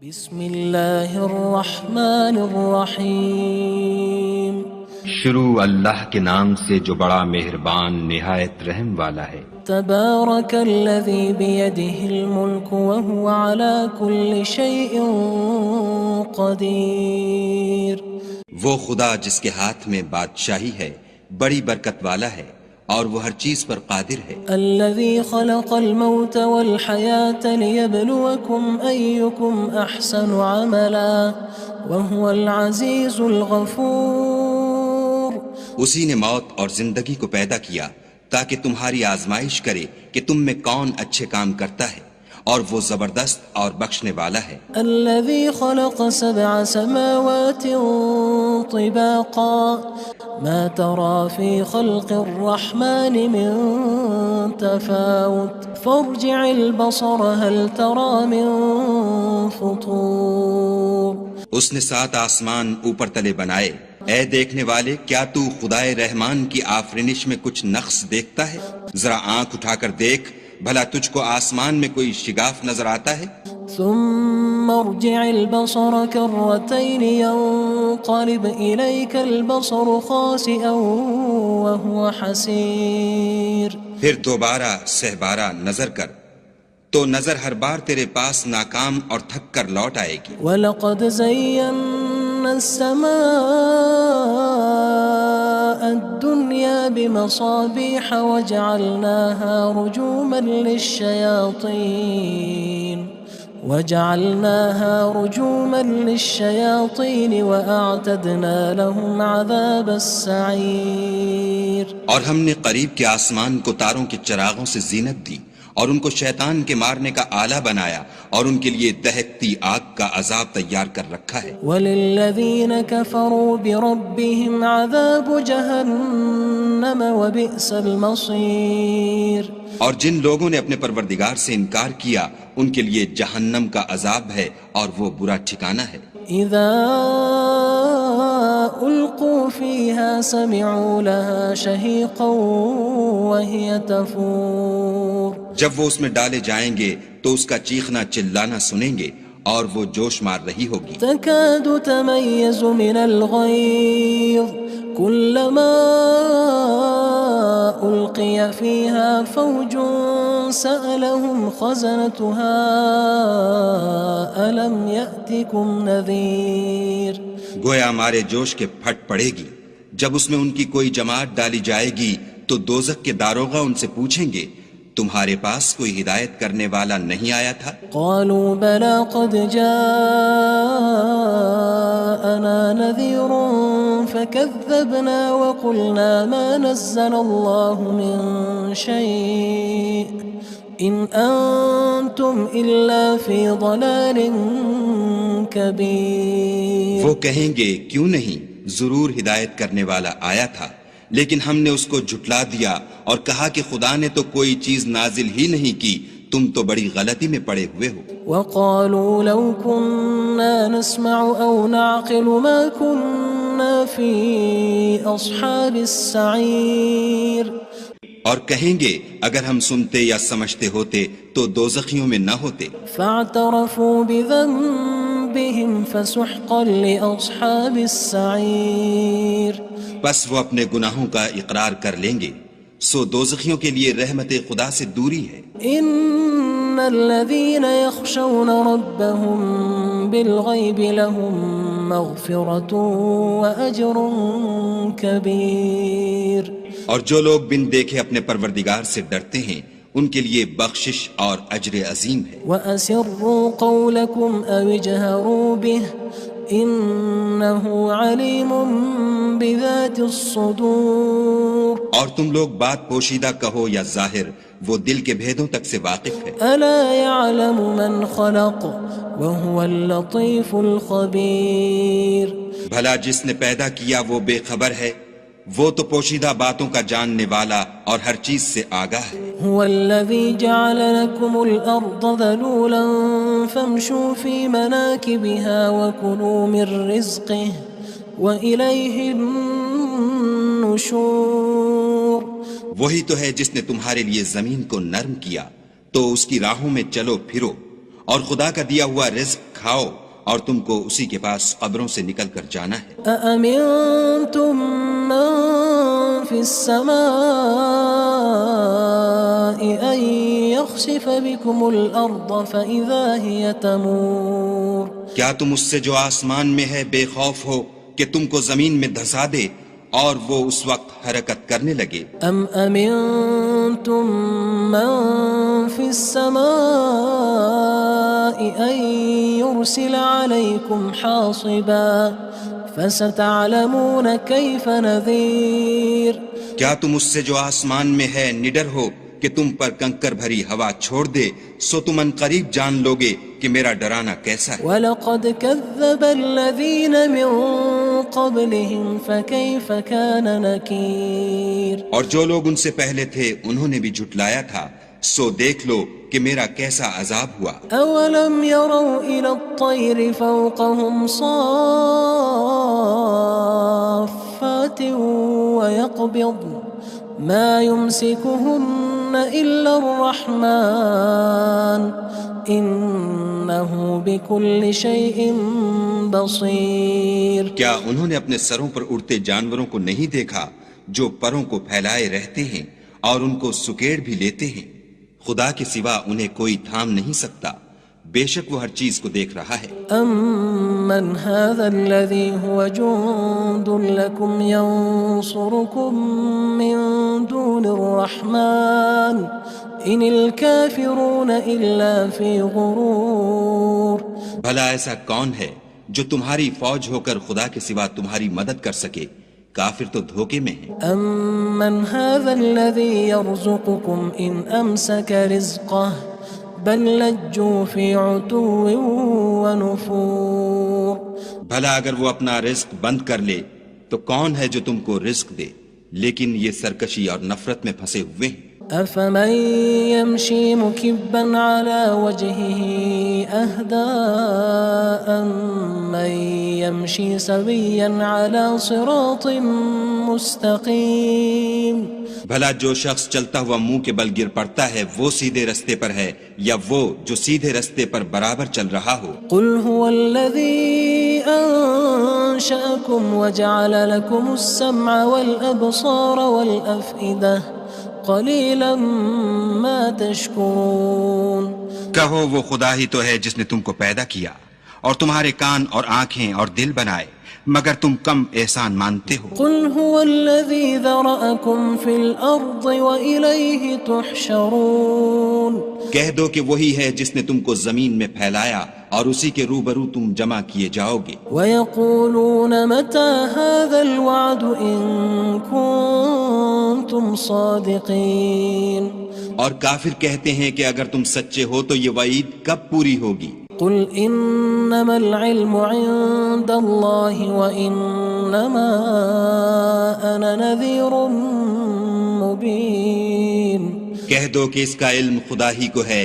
بسم اللہ الرحمن الرحیم شروع اللہ کے نام سے جو بڑا مہربان نہایت رحم والا ہے۔ تبارک الذی بیدہ الملک وہو علی کل شیء قدیر۔ وہ خدا جس کے ہاتھ میں بادشاہی ہے بڑی برکت والا ہے اور وہ ہر چیز پر قادر ہے۔ الذی خلق الموت والحیاة لیبلوکم ایکم احسن عملا وہو العزیز الغفور۔ اسی نے موت اور زندگی کو پیدا کیا تاکہ تمہاری آزمائش کرے کہ تم میں کون اچھے کام کرتا ہے، اور وہ زبردست اور بخشنے والا ہے۔ الذي خلق 7 سماوات طباقا ما ترى في خلق الرحمن من تفاوت فارجع البصر هل ترى من فطور۔ اس نے 7 آسمان اوپر تلے بنائے، اے دیکھنے والے کیا تو خدائے رحمان کی آفرینش میں کچھ نقص دیکھتا ہے؟ ذرا آنکھ اٹھا کر دیکھ، بھلا تجھ کو آسمان میں کوئی شگاف نظر آتا ہے؟ ثم ارجع البصر كرتين ينقلب إليك البصر خاسئا وهو حسير۔ پھر دوبارہ سہبارہ نظر کر تو نظر ہر بار تیرے پاس ناکام اور تھک کر لوٹ آئے گی۔ وَلَقَدْ زَيَّنَّا السَّمَاءَ الدُّنْيَا بِمَصَابِيحَ وَجَعَلْنَاهَا رُجُومًا لِلشَّيَاطِينِ وَأَعْتَدْنَا لَهُمْ عَذَابَ السَّعِيرِ۔ اور ہم نے قریب کے آسمان کو تاروں کے چراغوں سے زینت دی اور ان کو شیطان کے مارنے کا آلہ بنایا، اور ان کے لیے دہکتی آگ کا عذاب تیار کر رکھا ہے۔ وَلِلَّذِينَ كَفَرُوا بِرَبِّهِمْ عَذَابُ جَهَنَّمَ وَبِئْسَ الْمَصِيرُ۔ اور جن لوگوں نے اپنے پروردگار سے انکار کیا ان کے لیے جہنم کا عذاب ہے اور وہ برا ٹھکانہ ہے۔ اذا القوا فيها سمعوا لها شهيقا وهي تفور۔ جب وہ اس میں ڈالے جائیں گے تو اس کا چیخنا چلانا سنیں گے اور وہ جوش مار رہی ہوگی۔ تكاد تميز من الغيظ كلما ألقي فيها فوج سألهم خزنتها ألم يأتكم نذير۔ گویا مارے جوش کے پھٹ پڑے گی۔ جب اس میں ان کی کوئی جماعت ڈالی جائے گی تو دوزخ کے داروغہ ان سے پوچھیں گے تمہارے پاس کوئی ہدایت کرنے والا نہیں آیا تھا؟ قالوا بلى قد جاءنا نذير فكذبنا وقلنا ما نزل الله من شيء إن أنتم إلا في ضلال كبير۔ وہ کہیں گے کیوں نہیں، ضرور ہدایت کرنے والا آیا تھا، لیکن ہم نے اس کو جھٹلا دیا اور کہا کہ خدا نے تو کوئی چیز نازل ہی نہیں کی، تم تو بڑی غلطی میں پڑے ہوئے ہو۔ وقالوا لو كنا نسمع أو نعقل ما كنا في أصحاب السعير۔ اور کہیں گے اگر ہم سنتے یا سمجھتے ہوتے تو دوزخیوں میں نہ ہوتے۔ فاعترفوا بذنبهم فسحقا لأصحاب السعير۔ بس وہ اپنے گناہوں کا اقرار کر لیں گے، سو دوزخیوں کے لیے رحمت خدا سے دوری ہے۔ ان الذين يخشون ربهم بالغيب لهم مغفرة وأجر كبير۔ اور جو لوگ بن دیکھے اپنے پروردگار سے ڈرتے ہیں ان کے لیے بخشش اور اجر عظیم ہے۔ وَأَسِرُّوا قَوْلَكُمْ أَوِ اجْهَرُوا بِهِ إِنَّهُ عَلِيمٌ بِذَاتِ الصُّدُورِ۔ اور تم لوگ بات پوشیدہ کہو یا ظاہر، وہ دل کے بھیدوں تک سے واقف ہے۔ أَلَا يَعْلَمُ مَنْ خَلَقَ وَهُوَ اللَّطِيفُ الْخَبِيرُ۔ بھلا جس نے پیدا کیا وہ بے خبر ہے، وہ تو پوشیدہ باتوں کا جاننے والا اور ہر چیز سے آگاہ ہے۔ هو الذي جعل لكم الأرض ذلولا فامشوا في مناكبها وكلوا من رزقه وإليه النشور۔ وہی تو ہے جس نے تمہارے لیے زمین کو نرم کیا تو اس کی راہوں میں چلو پھرو اور خدا کا دیا ہوا رزق کھاؤ اور تم کو اسی کے پاس قبروں سے نکل کر جانا ہے۔ أأمنتم من في السماء أن يخسف بكم الأرض فإذا هي تمور کیا تم اس سے جو آسمان میں ہے بے خوف ہو کہ تم کو زمین میں دھسا دے اور وہ اس وقت حرکت کرنے لگے؟ أم أمنتم من في السماء أن يرسل عليكم حاصبا فستعلمون كيف نذير کیا تم اس سے جو آسمان میں ہے نڈر ہو کہ تم پر کنکر بھری ہوا چھوڑ دے، سو تم ان قریب جان لوگے کہ میرا ڈرانا کیسا ہے۔ وَلَقَدْ كَذَّبَ الَّذِينَ مِن قَبْلِهِمْ فَكَيْفَ كَانَ نَكِيرٌ اور جو لوگ ان سے پہلے تھے انہوں نے بھی جھٹلایا تھا، سو دیکھ لو کہ میرا کیسا عذاب ہوا۔ أَوَلَمْ يَرَوْا إِلَى الطَّيْرِ فَوْقَهُمْ صَافَّاتٍ وَيَقْبِضْنَ مَا يُمْسِكُهُنَّ إِلَّا الرَّحْمَنُ إِنَّهُ بِكُلِّ شَيْءٍ بَصِيرٌ کیا انہوں نے اپنے سروں پر اڑتے جانوروں کو نہیں دیکھا جو پروں کو پھیلائے رہتے ہیں اور ان کو سکیڑ بھی لیتے ہیں؟ خدا کے سوا انہیں کوئی تھام نہیں سکتا، بے شک وہ ہر چیز کو دیکھ رہا ہے۔ أَمَّنْ هَذَا الَّذِي هُوَ جُندٌ لَكُمْ يَنصُرُكُم مِّن دُونِ الرَّحْمَنِ إِنِ الْكَافِرُونَ إِلَّا فِي غُرُورٍ بھلا ایسا کون ہے جو تمہاری فوج ہو کر خدا کے سوا تمہاری مدد کر سکے؟ کافر تو دھوکے میں ہیں۔ أَمَّنْ هَذَا الَّذِي يَرْزُقُكُمْ إِنْ أَمْسَكَ رِزْقَهُ بَلْ لَجُّوا فِي عُتُوٍّ وَنُفُورٍ بھلا اگر وہ اپنا رزق بند کر لے تو کون ہے جو تم کو رزق دے؟ لیکن یہ سرکشی اور نفرت میں پھنسے ہوئے ہیں۔ أَفَمَن يَمْشِي مُكِبًّا عَلَى وَجْهِهِ أَهْدَىٰ أَمَّن يَمْشِي سَوِيًّا عَلَى صِرَاطٍ مُّسْتَقِيمٍ بھلا جو شخص چلتا ہوا منہ کے بل گر پڑتا ہے وہ سیدھے رستے پر ہے یا وہ جو سیدھے رستے پر برابر چل رہا ہو؟ قُلْ هُوَ الَّذِي أَنشَأَكُمْ وَجَعَلَ لَكُمُ السَّمْعَ وَالْأَبْصَارَ وَالْأَفْئِدَةَ قَلِيلًا مَا تَشْكُرُونَ کہو وہ خدا ہی تو ہے جس نے تم کو پیدا کیا اور تمہارے کان اور آنکھیں اور دل بنائے، مگر تم کم احسان مانتے ہو۔ قُلْ هُوَ الَّذِي ذَرَأَكُمْ فِي الْأَرْضِ وَإِلَيْهِ تُحْشَرُونَ کہہ دو کہ وہی ہے جس نے تم کو زمین میں پھیلایا اور اسی کے روبرو تم جمع کیے جاؤ گے۔ وَيَقُولُونَ مَتَى هَذَا الْوَعْدُ إِن كُنتُمْ صَادِقِينَ اور کافر کہتے ہیں کہ اگر تم سچے ہو تو یہ وعید کب پوری ہوگی؟ قُلْ إِنَّمَا الْعِلْمُ عِندَ اللَّهِ وَإِنَّمَا أَنَا نَذِيرٌ مُّبِينٌ کہہ دو کہ اس کا علم خدا ہی کو ہے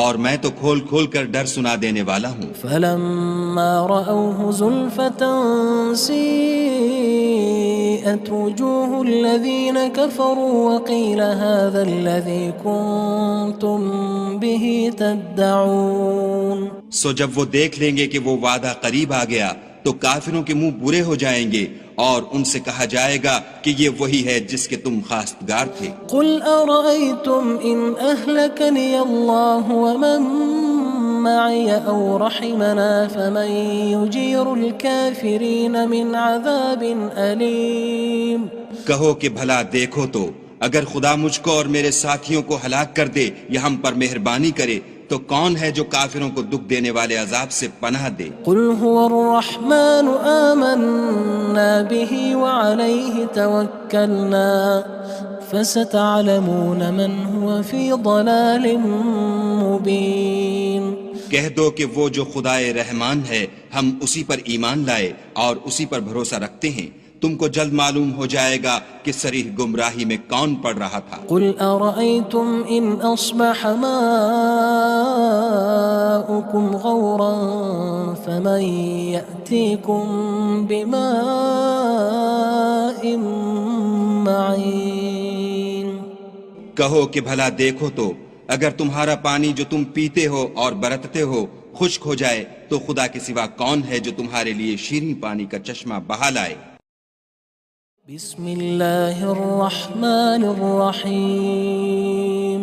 اور میں تو کھول کھول کر ڈر سنا دینے والا ہوں۔ فَلَمَّا رَأَوْهُ زُلْفَةً سِيئَتْ وُجُوهُ الَّذِينَ كَفَرُوا وَقِيلَ هَذَا الَّذِي كُنتُم بِهِ تَدَّعُونَ سو جب وہ دیکھ لیں گے کہ وہ وعدہ قریب آ گیا تو کافروں کے منہ برے ہو جائیں گے اور ان سے کہا جائے گا کہ یہ وہی ہے جس کے تم خواستگار تھے۔ قُلْ أَرَأَيْتُمْ إِنْ أَهْلَكَنِيَ اللَّهُ وَمَن مَّعِيَ أَوْ رَحِمَنَا فَمَن يُجِيرُ الْكَافِرِينَ مِنْ عَذَابٍ أَلِيمٍ کہو کہ بھلا دیکھو تو اگر خدا مجھ کو اور میرے ساتھیوں کو ہلاک کر دے یا ہم پر مہربانی کرے تو کون ہے جو کافروں کو دکھ دینے والے عذاب سے پناہ دے؟ قُلْ هُوَ الرَّحْمَنُ آمَنَّا بِهِ وَعَلَيْهِ تَوَكَّلْنَا فَسَتَعْلَمُونَ مَنْ هُوَ فِي ضَلَالٍ مُّبِينٍ کہہ دو کہ وہ جو خدائے رحمان ہے ہم اسی پر ایمان لائے اور اسی پر بھروسہ رکھتے ہیں، تم کو جلد معلوم ہو جائے گا کہ صریح گمراہی میں کون پڑ رہا تھا۔ قُلْ أَرَأَيْتُمْ إِنْ أَصْبَحَ مَاؤُكُمْ غَوْرًا فَمَن يَأْتِيكُم بِمَاءٍ مَّعِينٍ کہو کہ بھلا دیکھو تو اگر تمہارا پانی جو تم پیتے ہو اور برتتے ہو خشک ہو جائے تو خدا کے سوا کون ہے جو تمہارے لیے شیریں پانی کا چشمہ بہا لائے؟ بسم اللہ الرحمن الرحیم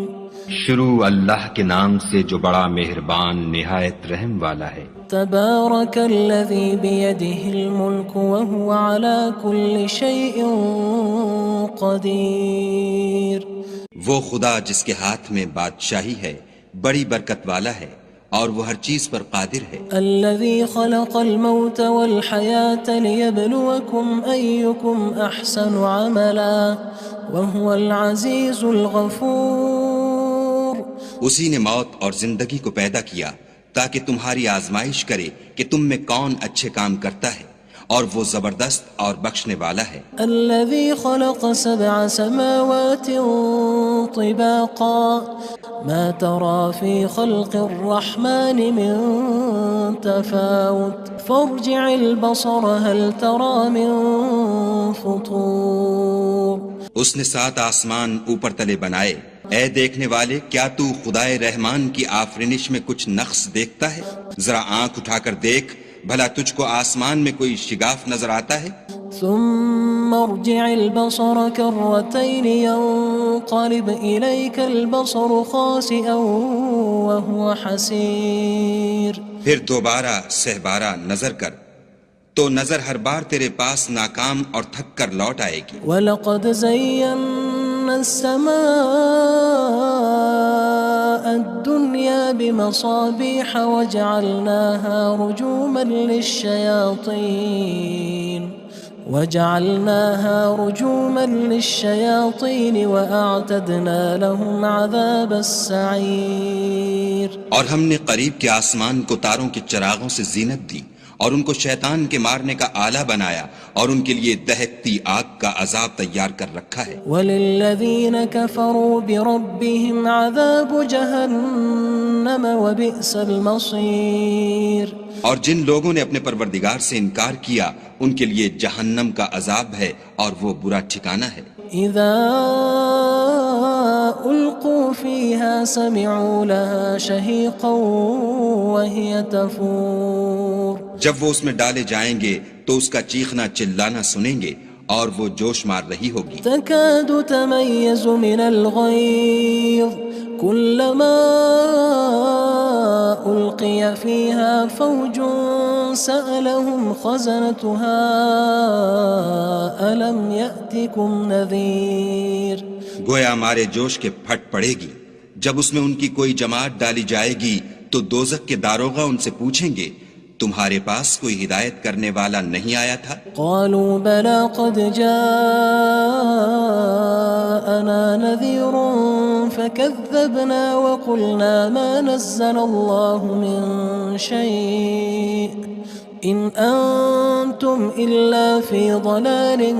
شروع اللہ کے نام سے جو بڑا مہربان نہایت رحم والا ہے۔ تبارک الذی بیدہ الملک وہو علی کل شیء قدیر۔ وہ خدا جس کے ہاتھ میں بادشاہی ہے بڑی برکت والا ہے اور وہ ہر چیز پر قادر ہے۔ الذي خلق الموت والحياة ليبلوكم أيكم أحسن عملا وهو العزيز الغفور۔ اسی نے موت اور زندگی کو پیدا کیا تاکہ تمہاری آزمائش کرے کہ تم میں کون اچھے کام کرتا ہے، اور وہ زبردست اور بخشنے والا ہے۔ الذي خلق 7 سماوات طباقا ما ترى في خلق الرحمن من تفاوت فارجع البصر هل ترى من فطور۔ اس نے 7 آسمان اوپر تلے بنائے، اے دیکھنے والے کیا تو خدائے رحمان کی آفرینش میں کچھ نقص دیکھتا ہے؟ ذرا آنکھ اٹھا کر دیکھ، بھلا تجھ کو آسمان میں کوئی شگاف نظر آتا ہے؟ ثم ارجع البصر كرتين ينقلب إليك البصر خاسئا وهو حسير۔ پھر دوبارہ سہبارہ نظر کر تو نظر ہر بار تیرے پاس ناکام اور تھک کر لوٹ آئے گی۔ وَلَقَدْ زَيَّنَّا السَّمَاءَ الدُّنْيَا بِمَصَابِيحَ وَجَعَلْنَاهَا رُجُومًا لِلشَّيَاطِينِ وَأَعْتَدْنَا لَهُمْ عَذَابَ السَّعِيرِ۔ اور ہم نے قریب کے آسمان کو تاروں کے چراغوں سے زینت دی اور ان کو شیطان کے مارنے کا آلہ بنایا اور ان کے لیے دہکتی آگ کا عذاب تیار کر رکھا ہے۔ وَلِلَّذِينَ كَفَرُوا بِرَبِّهِمْ عَذَابُ جَهَنَّمَ وَبِئْسَ الْمَصِيرُ۔ اور جن لوگوں نے اپنے پروردگار سے انکار کیا ان کے لیے جہنم کا عذاب ہے اور وہ برا ٹھکانہ ہے۔ اذا القوا فيها سمعوا لها شهيقا وهي تفور۔ جب وہ اس میں ڈالے جائیں گے تو اس کا چیخنا چلانا سنیں گے اور وہ جوش مار رہی ہوگی۔ تكاد تميز من الغيظ كلما ألقي فيها فوج سألهم خزنتها ألم يأتكم نذير۔ گویا ہمارے جوش کے پھٹ پڑے گی جب اس میں ان کی کوئی جماعت ڈالی جائے گی تو دوزخ کے داروغہ ان سے پوچھیں گے تمہارے پاس کوئی ہدایت کرنے والا نہیں آیا تھا؟ قالوا بلى قد جاءنا نذير فكذبنا وقلنا ما نزل الله من شيء إن أنتم إلا في ضلال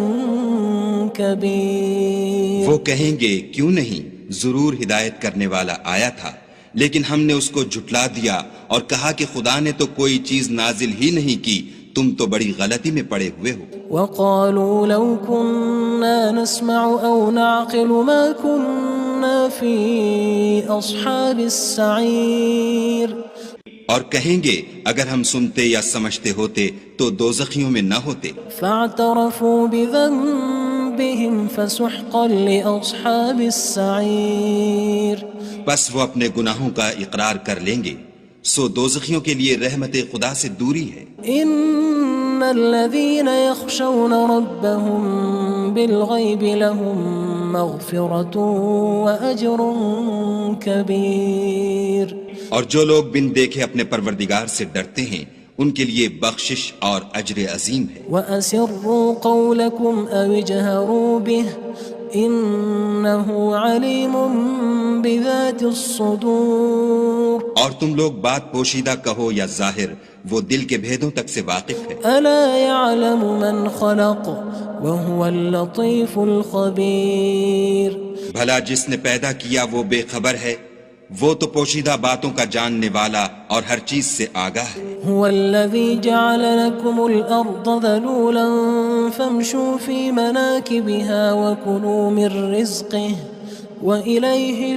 كبير۔ وہ کہیں گے کیوں نہیں، ضرور ہدایت کرنے والا آیا تھا، لیکن ہم نے اس کو جھٹلا دیا اور کہا کہ خدا نے تو کوئی چیز نازل ہی نہیں کی، تم تو بڑی غلطی میں پڑے ہوئے ہو۔ وقالوا لو كنا نسمع أو نعقل ما كنا في أصحاب السعير۔ اور کہیں گے اگر ہم سنتے یا سمجھتے ہوتے تو دوزخیوں میں نہ ہوتے۔ فاعترفوا بذنبهم فسحقا لأصحاب السعير۔ بس وہ اپنے گناہوں کا اقرار کر لیں گے، سو دوزخیوں کے لیے رحمت خدا سے دوری ہے۔ ان الذين يخشون ربهم بالغيب لهم مغفرة واجر كبير۔ اور جو لوگ بن دیکھے اپنے پروردگار سے ڈرتے ہیں ان کے لیے بخشش اور اجر عظیم ہے۔ وَأَسِرُّوا قَوْلَكُمْ أَوِ اجْهَرُوا بِهِ إِنَّهُ عَلِيمٌ بِذَاتِ الصُّدُورِ۔ اور تم لوگ بات پوشیدہ کہو یا ظاہر، وہ دل کے بھیدوں تک سے واقف ہے۔ أَلَا يَعْلَمُ مَنْ خَلَقَ وَهُوَ اللَّطِيفُ الْخَبِيرُ۔ بھلا جس نے پیدا کیا وہ بے خبر ہے، وہ تو پوشیدہ باتوں کا جاننے والا اور ہر چیز سے آگاہ ہے۔ هو الذي جعل لكم الأرض ذلولا فامشوا في مناكبها وكلوا من رزقه وإليه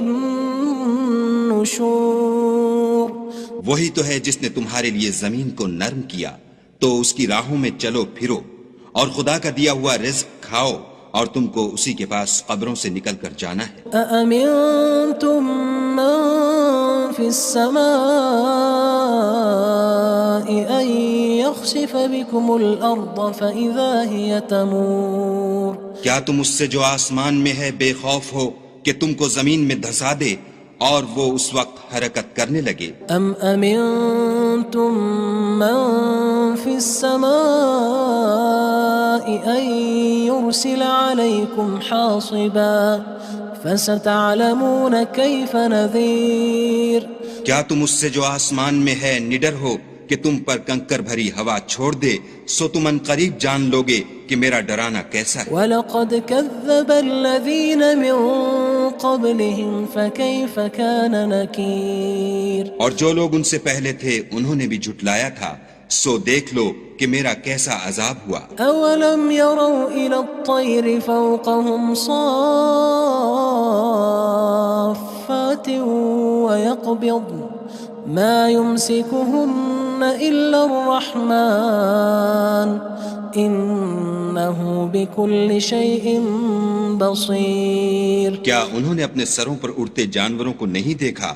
النشور وہی تو ہے جس نے تمہارے لیے زمین کو نرم کیا تو اس کی راہوں میں چلو پھرو، اور خدا کا دیا ہوا رزق کھاؤ، اور تم کو اسی کے پاس قبروں سے نکل کر جانا ہے۔ أأمنتم من في السماء أن يخسف بكم الأرض فإذا هي تمور کیا تم اس سے جو آسمان میں ہے بے خوف ہو کہ تم کو زمین میں دھسا دے اور وہ اس وقت حرکت کرنے لگے؟ أم أمنتم من في السماء أن يرسل عليكم حاصبا فستعلمون كيف نذير کیا تم اس سے جو آسمان میں ہے نڈر ہو کہ تم پر کنکر بھری ہوا چھوڑ دے، سو تم ان قریب جان لوگے کہ میرا ڈرانا کیسا ہے۔ وَلَقَدْ كَذَّبَ الَّذِينَ مِن قَبْلِهِمْ فَكَيْفَ كَانَ نَكِيرٌ اور جو لوگ ان سے پہلے تھے انہوں نے بھی جھٹلایا تھا، سو دیکھ لو کہ میرا کیسا عذاب ہوا۔ أَوَلَمْ يَرَوْا إِلَى الطَّيْرِ فَوْقَهُمْ صَافَّاتٍ وَيَقْبِضْنَ مَا يُمْسِكُهُنَّ إِلَّا الرَّحْمَنُ إِنَّهُ بِكُلِّ شَيْءٍ بَصِيرٌ کیا انہوں نے اپنے سروں پر اڑتے جانوروں کو نہیں دیکھا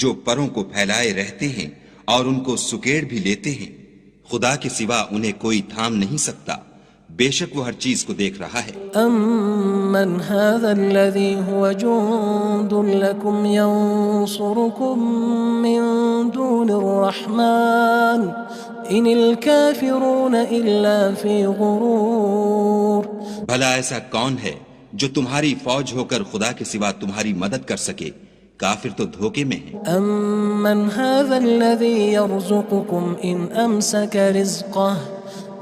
جو پروں کو پھیلائے رہتے ہیں اور ان کو سکیڑ بھی لیتے ہیں؟ خدا کے سوا انہیں کوئی تھام نہیں سکتا، بے شک وہ ہر چیز کو دیکھ رہا ہے۔ أَمَّنْ هَذَا الَّذِي هُوَ جُندٌ لَكُمْ يَنصُرُكُم مِّن دُونِ الرَّحْمَنِ إِنِ الْكَافِرُونَ إِلَّا فِي غُرُورٍ بھلا ایسا کون ہے جو تمہاری فوج ہو کر خدا کے سوا تمہاری مدد کر سکے؟ کافر تو دھوکے میں ہیں۔ أَمَّنْ هَذَا الَّذِي يَرْزُقُكُمْ إِنْ أَمْسَكَ رِزْقَهُ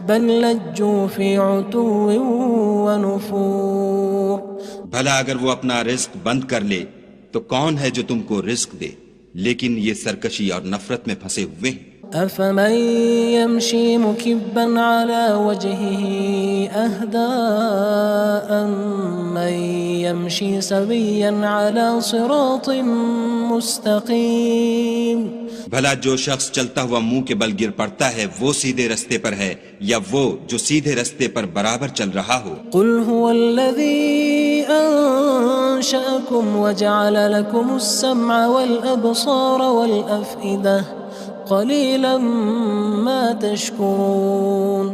بَلْ لَجُّوا فِي عُتُوٍّ وَنُفُورٍ بھلا اگر وہ اپنا رزق بند کر لے تو کون ہے جو تم کو رزق دے؟ لیکن یہ سرکشی اور نفرت میں پھنسے ہوئے ہیں۔ أَفَمَن يَمْشِي مُكِبًّا عَلَى وَجْهِهِ أَهْدَىٰ أَمَّن يَمْشِي سَوِيًّا عَلَى صِرَاطٍ مُّسْتَقِيمٍ بھلا جو شخص چلتا ہوا منہ کے بل گر پڑتا ہے وہ سیدھے رستے پر ہے یا وہ جو سیدھے رستے پر برابر چل رہا ہو؟ قُلْ هُوَ الَّذِي أَنشَأَكُمْ وَجَعَلَ لَكُمُ السَّمْعَ وَالْأَبْصَارَ وَالْأَفْئِدَةَ قَلِيلًا مَا تَشْكُرُونَ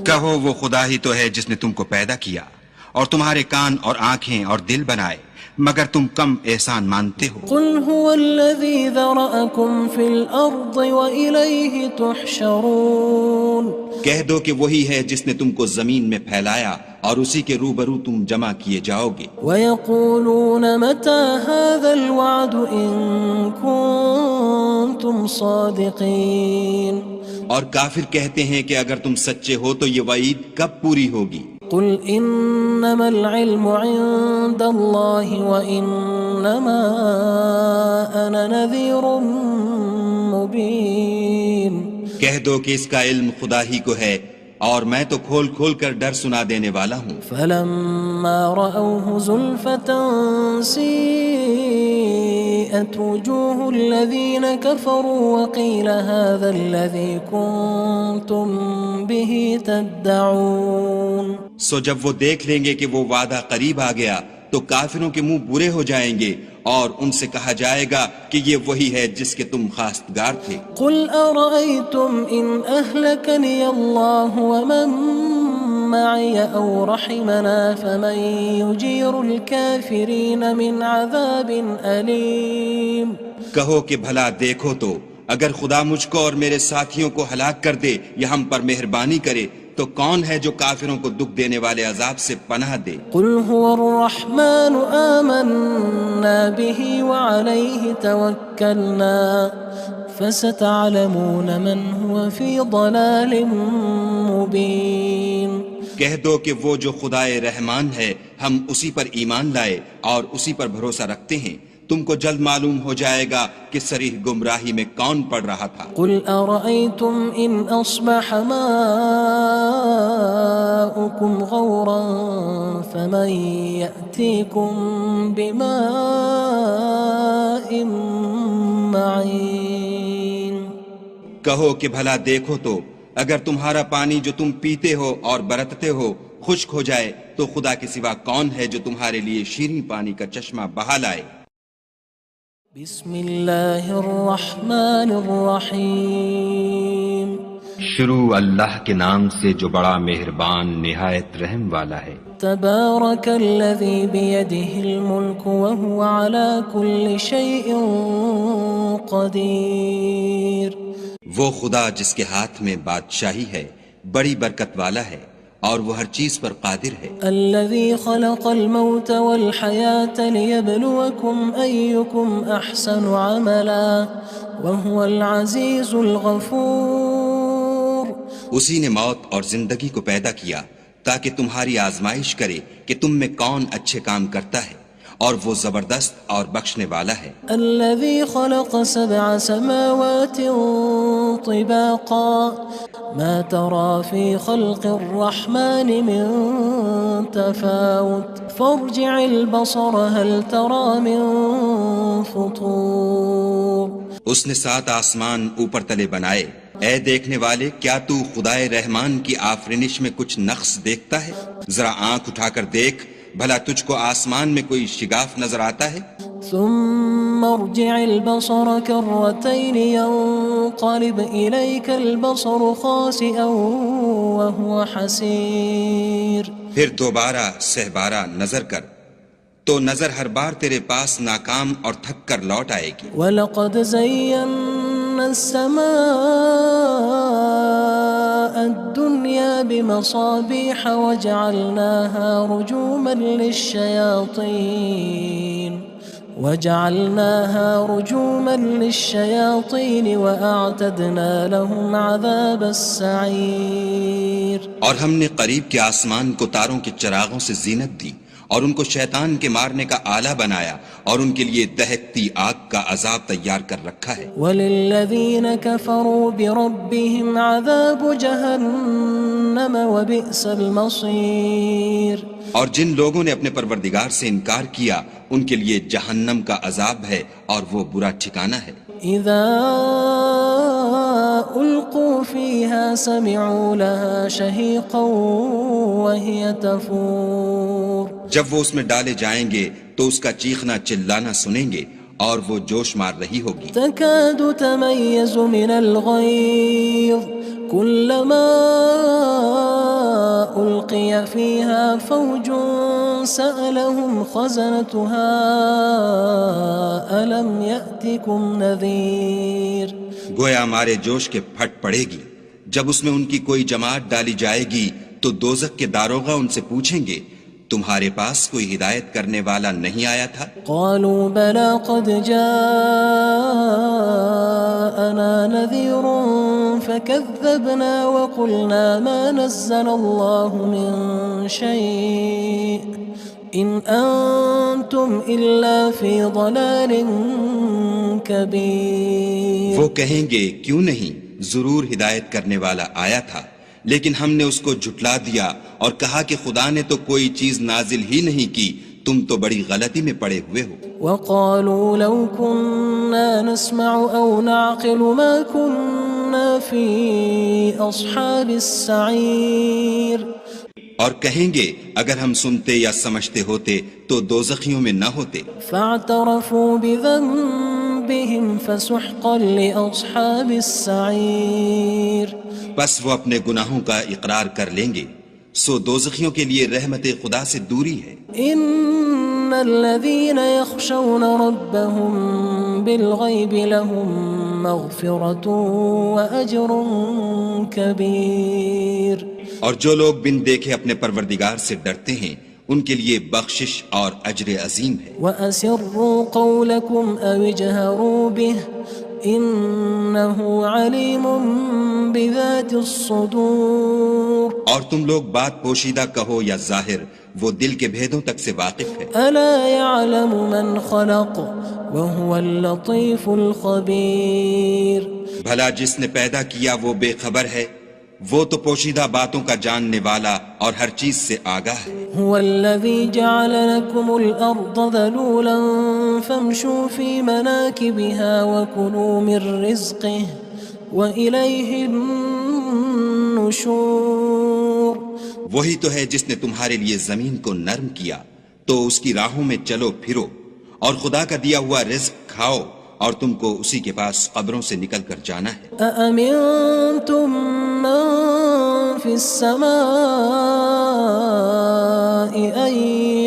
کہو وہ خدا ہی تو ہے جس نے تم کو پیدا کیا اور تمہارے کان اور آنکھیں اور دل بنائے، مگر تم کم احسان مانتے ہو۔ قُلْ هُوَ الَّذِي ذَرَأَكُمْ فِي الْأَرْضِ وَإِلَيْهِ تُحْشَرُونَ کہہ دو کہ وہی ہے جس نے تم کو زمین میں پھیلایا اور اسی کے روبرو تم جمع کیے جاؤ گے۔ وَيَقُولُونَ مَتَى هَذَا الْوَعْدُ إِن كُنتُمْ صَادِقِينَ اور کافر کہتے ہیں کہ اگر تم سچے ہو تو یہ وعید کب پوری ہوگی؟ قُلْ إِنَّمَا الْعِلْمُ عِندَ اللَّهِ وَإِنَّمَا أَنَا نَذِيرٌ مُّبِينٌ کہہ دو کہ اس کا علم خدا ہی کو ہے اور میں تو کھول کھول کر ڈر سنا دینے والا ہوں۔ فَلَمَّا رَأَوْهُ زُلْفَةً سِيئَتْ وُجُوهُ الَّذِينَ كَفَرُوا وَقِيلَ هَذَا الَّذِي كُنتُم بِهِ تَدَّعُونَ سو جب وہ دیکھ لیں گے کہ وہ وعدہ قریب آ گیا تو کافروں کے منہ برے ہو جائیں گے اور ان سے کہا جائے گا کہ یہ وہی ہے جس کے تم خواستگار تھے۔ قُلْ أَرَأَيْتُمْ إِنْ أَهْلَكَنِيَ اللَّهُ وَمَن مَّعِيَ أَوْ رَحِمَنَا فَمَن يُجِيرُ الْكَافِرِينَ مِنْ عَذَابٍ أَلِيمٍ کہو کہ بھلا دیکھو تو اگر خدا مجھ کو اور میرے ساتھیوں کو ہلاک کر دے یا ہم پر مہربانی کرے تو کون ہے جو کافروں کو دکھ دینے والے عذاب سے پناہ دے؟ قُلْ هُوَ الرَّحْمَنُ آمَنَّا بِهِ وَعَلَيْهِ تَوَكَّلْنَا فَسَتَعْلَمُونَ مَنْ هُوَ فِي ضَلَالٍ مُّبِينٍ کہہ دو کہ وہ جو خدائے رحمان ہے ہم اسی پر ایمان لائے اور اسی پر بھروسہ رکھتے ہیں، تم کو جلد معلوم ہو جائے گا کہ صریح گمراہی میں کون پڑ رہا تھا۔ قُلْ أَرَأَيْتُمْ إِنْ أَصْبَحَ مَاؤُكُمْ غَوْرًا فَمَن يَأْتِيكُم بِمَاءٍ معين کہو کہ بھلا دیکھو تو اگر تمہارا پانی جو تم پیتے ہو اور برتتے ہو خشک ہو جائے تو خدا کے سوا کون ہے جو تمہارے لیے شیریں پانی کا چشمہ بہا لائے۔ بسم اللہ الرحمن الرحیم شروع اللہ کے نام سے جو بڑا مہربان نہایت رحم والا ہے۔ تبارک الذی بیدہ الملک وہو علی کل شیء قدیر وہ خدا جس کے ہاتھ میں بادشاہی ہے بڑی برکت والا ہے اور وہ ہر چیز پر قادر ہے۔ الذي خلق الموت والحياة ليبلوكم أيكم أحسن عملا وهو العزيز الغفور اسی نے موت اور زندگی کو پیدا کیا تاکہ تمہاری آزمائش کرے کہ تم میں کون اچھے کام کرتا ہے اور وہ زبردست اور بخشنے والا ہے۔ الذي خلق 7 سماوات طباقا ما ترى في خلق الرحمن من تفاوت فارجع البصر هل ترى من فطور اس نے 7 آسمان اوپر تلے بنائے، اے دیکھنے والے کیا تو خدائے رحمان کی آفرینش میں کچھ نقص دیکھتا ہے؟ ذرا آنکھ اٹھا کر دیکھ بھلا تجھ کو آسمان میں کوئی شگاف نظر آتا ہے؟ ثم ارجع البصر كرتين ينقلب إليك البصر خاسئا وهو حسير پھر دوبارہ سہبارہ نظر کر تو نظر ہر بار تیرے پاس ناکام اور تھک کر لوٹ آئے گی۔ وَلَقَدْ زَيَّنَّا السَّمَاءَ الدُّنْيَا بِمَصَابِيحَ وَجَعَلْنَاهَا رُجُومًا لِلشَّيَاطِينِ وَأَعْتَدْنَا لَهُمْ عَذَابَ السَّعِيرِ اور ہم نے قریب کے آسمان کو تاروں کے چراغوں سے زینت دی اور ان کو شیطان کے مارنے کا آلہ بنایا اور ان کے لیے دہکتی آگ کا عذاب تیار کر رکھا ہے۔ وَلِلَّذِينَ كَفَرُوا بِرَبِّهِمْ عَذَابُ جَهَنَّمَ وَبِئْسَ الْمَصِيرُ اور جن لوگوں نے اپنے پروردگار سے انکار کیا ان کے لیے جہنم کا عذاب ہے اور وہ برا ٹھکانہ ہے۔ اذا القوا فيها سمعوا لها شهيقا وهي تفور جب وہ اس میں ڈالے جائیں گے تو اس کا چیخنا چلانا سنیں گے اور وہ جوش مار رہی ہوگی۔ تكاد تميز من الغيظ كلما ألقي فيها فوج سألهم خزنتها ألم يأتكم نذير گویا ہمارے جوش کے پھٹ پڑے گی جب اس میں ان کی کوئی جماعت ڈالی جائے گی تو دوزخ کے داروغہ ان سے پوچھیں گے تمہارے پاس کوئی ہدایت کرنے والا نہیں آیا تھا؟ قالوا بلى قد جاءنا نذير فكذبنا وقلنا ما نزل الله من شيء إن أنتم إلا في ضلال كبير وہ کہیں گے کیوں نہیں، ضرور ہدایت کرنے والا آیا تھا، لیکن ہم نے اس کو جھٹلا دیا اور کہا کہ خدا نے تو کوئی چیز نازل ہی نہیں کی، تم تو بڑی غلطی میں پڑے ہوئے ہو۔ وقالوا لو كنا نسمع أو نعقل ما كنا في أصحاب السعير اور کہیں گے اگر ہم سنتے یا سمجھتے ہوتے تو دوزخیوں میں نہ ہوتے۔ فاعترفوا بذنبهم فسحقا لأصحاب السعير بس وہ اپنے گناہوں کا اقرار کر لیں گے، سو دوزخیوں کے لیے رحمت خدا سے دوری ہے۔ ان الذين يخشون ربهم بالغيب لهم مغفرة وأجر كبير اور جو لوگ بن دیکھے اپنے پروردگار سے ڈرتے ہیں ان کے لیے بخشش اور اجر عظیم ہے۔ وَأَسِرُّوا قَوْلَكُمْ أَوِ اجْهَرُوا بِهِ إِنَّهُ عَلِيمٌ بِذَاتِ الصُّدُورِ اور تم لوگ بات پوشیدہ کہو یا ظاہر، وہ دل کے بھیدوں تک سے واقف ہے۔ أَلَا يَعْلَمُ مَنْ خَلَقَ وَهُوَ اللَّطِيفُ الْخَبِيرُ بھلا جس نے پیدا کیا وہ بے خبر ہے، وہ تو پوشیدہ باتوں کا جاننے والا اور ہر چیز سے آگاہ ہے۔ هو الذي جعل لكم الأرض ذلولا فامشوا في مناكبها وكلوا من رزقه وإليه النشور. وہی تو ہے جس نے تمہارے لیے زمین کو نرم کیا تو اس کی راہوں میں چلو پھرو اور خدا کا دیا ہوا رزق کھاؤ اور تم کو اسی کے پاس قبروں سے نکل کر جانا ہے. أأمنتم من في السماء أن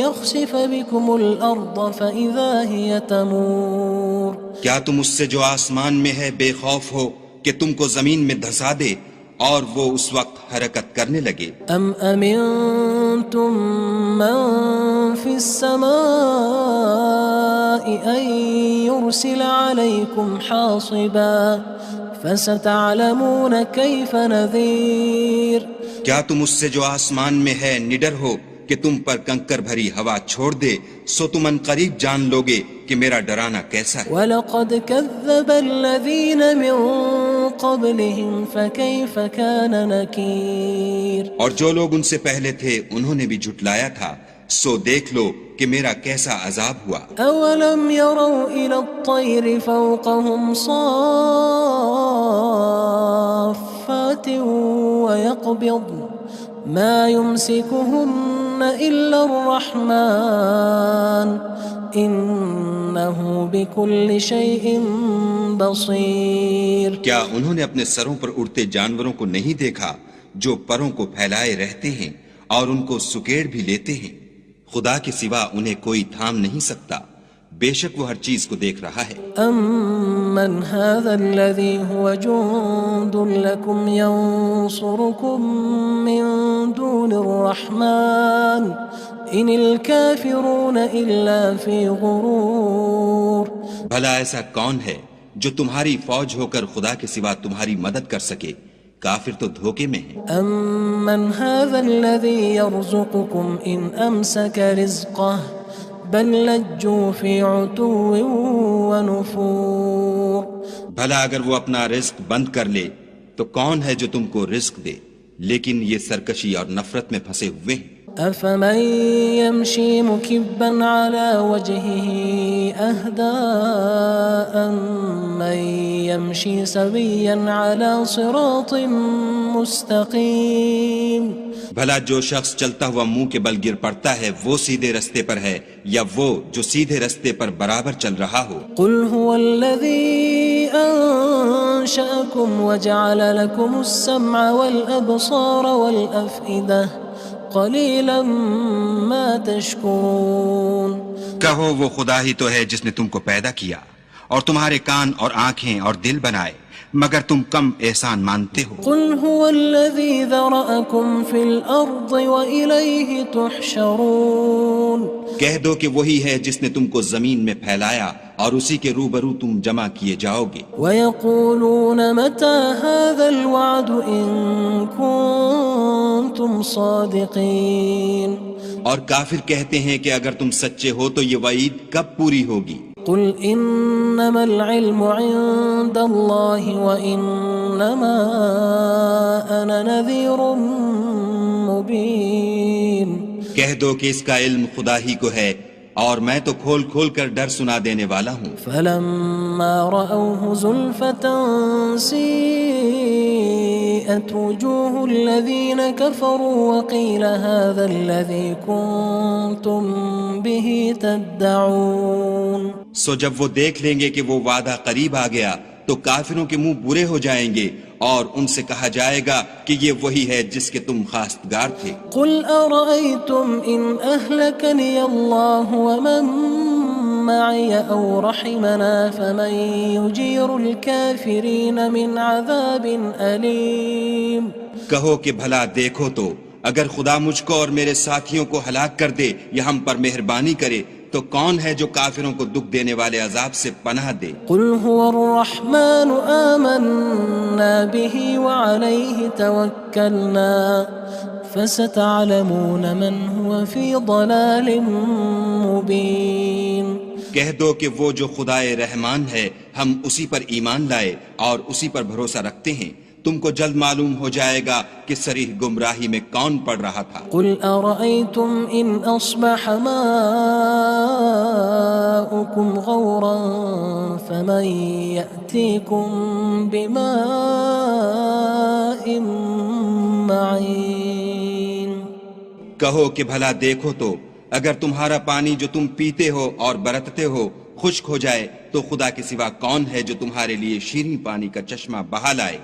يخسف بكم الأرض فإذا هي تمور. کیا تم اس سے جو آسمان میں ہے بے خوف ہو کہ تم کو زمین میں دھسا دے اور وہ اس وقت حرکت کرنے لگے؟ أم أمنتم من في السماء أن يرسل عليكم حاصبا فستعلمون كيف نذير. کیا تم اس سے جو آسمان میں ہے نڈر ہو کہ تم پر کنکر بھری ہوا چھوڑ دے سو تم ان قریب جان لوگے کہ میرا ڈرانا کیسا ہے. وَلَقَدْ كَذَّبَ الَّذِينَ مِن قَبْلِهِمْ فَكَيْفَ كَانَ نَكِيرٌ. اور جو لوگ ان سے پہلے تھے انہوں نے بھی جھٹلایا تھا سو دیکھ لو کہ میرا کیسا عذاب ہوا. أَوَلَمْ يَرَوْا إِلَى الطَّيْرِ فَوْقَهُمْ صَافَّاتٍ وَيَقْبِضْنَ مَا يُمْسِكُهُنَّ إِلَّا الرَّحْمَنُ إِنَّهُ بِكُلِّ شَيْءٍ بَصِيرٌ. کیا انہوں نے اپنے سروں پر اڑتے جانوروں کو نہیں دیکھا جو پروں کو پھیلائے رہتے ہیں اور ان کو سکیڑ بھی لیتے ہیں؟ خدا کے سوا انہیں کوئی تھام نہیں سکتا، بے شک وہ ہر چیز کو دیکھ رہا ہے. أَمَّنْ هَذَا الَّذِي هُوَ جُندٌ لَكُمْ يَنصُرُكُم مِّن دُونِ الرَّحْمَنِ إِنِ الْكَافِرُونَ إِلَّا فِي غُرُورٍ. بھلا ایسا کون ہے جو تمہاری فوج ہو کر خدا کے سوا تمہاری مدد کر سکے؟ کافر تو دھوکے میں ہیں. أَمَّنْ هَذَا الَّذِي يَرْزُقُكُمْ إِنْ أَمْسَكَ رِزْقَهُ بَلْ لَجُّوا فِي عُتُوٍّ وَنُفُورٍ. بھلا اگر وہ اپنا رزق بند کر لے تو کون ہے جو تم کو رزق دے، لیکن یہ سرکشی اور نفرت میں پھنسے ہوئے ہیں. أَفَمَن يَمْشِي مُكِبًّا عَلَى وَجْهِهِ أَهْدَىٰ أَمَّن يَمْشِي سَوِيًّا عَلَى صِرَاطٍ مُّسْتَقِيمٍ. بھلا جو شخص چلتا ہوا منہ کے بل گر پڑتا ہے وہ سیدھے رستے پر ہے یا وہ جو سیدھے رستے پر برابر چل رہا ہو؟ قُلْ هُوَ الَّذِي أَنشَأَكُمْ وَجَعَلَ لَكُمُ السَّمْعَ وَالْأَبْصَارَ وَالْأَفْئِدَةَ قَلِيلًا مَا تَشْكُرُونَ. کہو وہ خدا ہی تو ہے جس نے تم کو پیدا کیا اور تمہارے کان اور آنکھیں اور دل بنائے، مگر تم کم احسان مانتے ہو. قُلْ هُوَ الَّذِي ذَرَأَكُمْ فِي الْأَرْضِ وَإِلَيْهِ تُحْشَرُونَ. کہہ دو کہ وہی ہے جس نے تم کو زمین میں پھیلایا اور اسی کے روبرو تم جمع کیے جاؤ گے. وَيَقُولُونَ مَتَى هَذَا الْوَعْدُ إِن كُنتُمْ صَادِقِينَ. اور کافر کہتے ہیں کہ اگر تم سچے ہو تو یہ وعید کب پوری ہوگی؟ قُلْ إِنَّمَا الْعِلْمُ عِندَ اللَّهِ وَإِنَّمَا أَنَا نَذِيرٌ مُّبِينٌ. کہہ دو کہ اس کا علم خدا ہی کو ہے اور میں تو کھول کھول کر ڈر سنا دینے والا ہوں. فَلَمَّا رَأَوْهُ زُلْفَةً سِيئَتْ وُجُوهُ الَّذِينَ كَفَرُوا وَقِيلَ هَذَا الَّذِي كُنتُم بِهِ تَدَّعُونَ. سو جب وہ دیکھ لیں گے کہ وہ وعدہ قریب آ گیا تو کافروں کے منہ برے ہو جائیں گے اور ان سے کہا جائے گا کہ یہ وہی ہے جس کے تم خواستگار تھے. قُلْ أَرَأَيْتُمْ إِنْ أَهْلَكَنِيَ اللَّهُ وَمَن مَّعِيَ أَوْ رَحِمَنَا فَمَن يُجِيرُ الْكَافِرِينَ مِنْ عَذَابٍ أَلِيمٍ. کہو کہ بھلا دیکھو تو اگر خدا مجھ کو اور میرے ساتھیوں کو ہلاک کر دے یا ہم پر مہربانی کرے تو کون ہے جو کافروں کو دکھ دینے والے عذاب سے پناہ دے؟ قُلْ هُوَ الرَّحْمَنُ آمَنَّا بِهِ وَعَلَيْهِ تَوَكَّلْنَا فَسَتَعْلَمُونَ مَنْ هُوَ فِي ضَلَالٍ مُّبِينٍ. کہہ دو کہ وہ جو خدائے رحمان ہے ہم اسی پر ایمان لائے اور اسی پر بھروسہ رکھتے ہیں، تم کو جلد معلوم ہو جائے گا کہ صریح گمراہی میں کون پڑ رہا تھا. قُلْ أَرَأَيْتُمْ إِنْ أَصْبَحَ مَاؤُكُمْ ماؤكم غورا فمن يأتيكم بماء معين کہو کہ بھلا دیکھو تو اگر تمہارا پانی جو تم پیتے ہو اور برتتے ہو خشک ہو جائے تو خدا کے سوا کون ہے جو تمہارے لیے شیریں پانی کا چشمہ بہا لائے؟